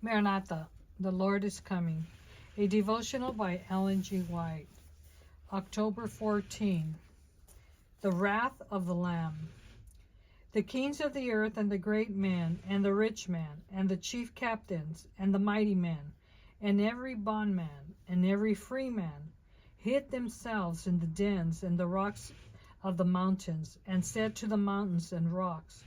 Maranatha, the Lord is coming. A devotional by Ellen G. White. October 14. The Wrath of the Lamb. The kings of the earth and the great men and the rich man and the chief captains and the mighty men and every bondman and every free man hid themselves in the dens and the rocks of the mountains, and said to the mountains and rocks,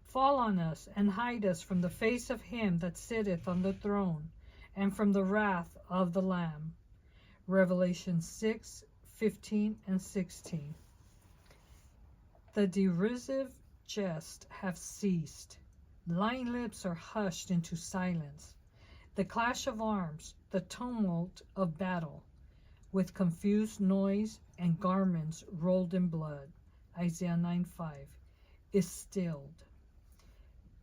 Fall on us, and hide us from the face of him that sitteth on the throne, and from the wrath of the Lamb. Revelation 6:15 and 16. The derisive jest have ceased. Lying lips are hushed into silence. The clash of arms, the tumult of battle, with confused noise and garments rolled in blood, Isaiah 9:5, is stilled.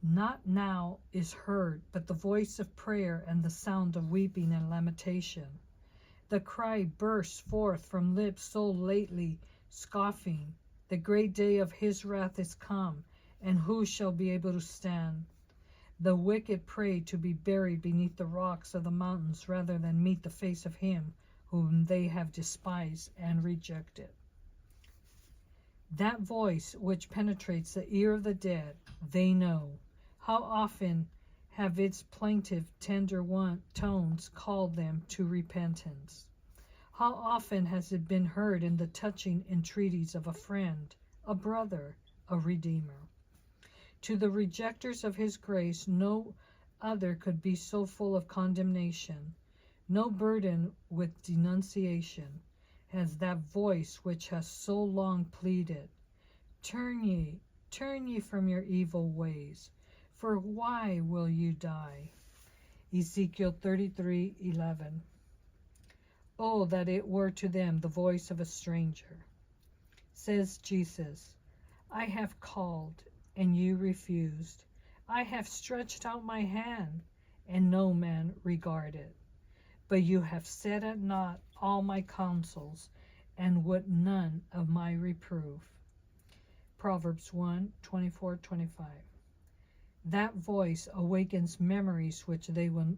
Not now is heard but the voice of prayer and the sound of weeping and lamentation. The cry bursts forth from lips so lately scoffing, The great day of his wrath is come, and who shall be able to stand? The wicked pray to be buried beneath the rocks of the mountains rather than meet the face of him whom they have despised and rejected. That voice which penetrates the ear of the dead, they know. How often have its plaintive, tender tones called them to repentance? How often has it been heard in the touching entreaties of a friend, a brother, a redeemer? To the rejectors of his grace, no other could be so full of condemnation, no burden with denunciation, as that voice which has so long pleaded, turn ye from your evil ways, for why will you die? Ezekiel 33:11. Oh, that it were to them the voice of a stranger. Says Jesus, I have called, and you refused. I have stretched out my hand, and no man regarded. But you have set at naught all my counsels, and would none of my reproof. Proverbs 1:24-25. That voice awakens memories which they will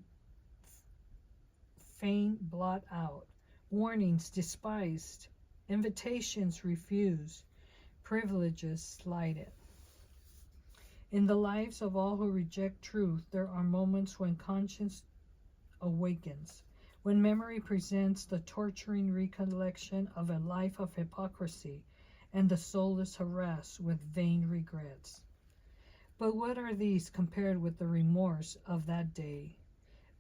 fain blot out, warnings despised, invitations refused, privileges slighted. In the lives of all who reject truth, there are moments when conscience awakens, when memory presents the torturing recollection of a life of hypocrisy, and the soul is harassed with vain regrets. But what are these compared with the remorse of that day,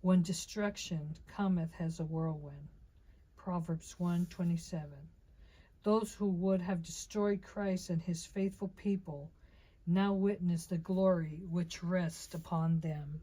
when destruction cometh as a whirlwind? Proverbs 1:27. Those who would have destroyed Christ and his faithful people now witness the glory which rests upon them.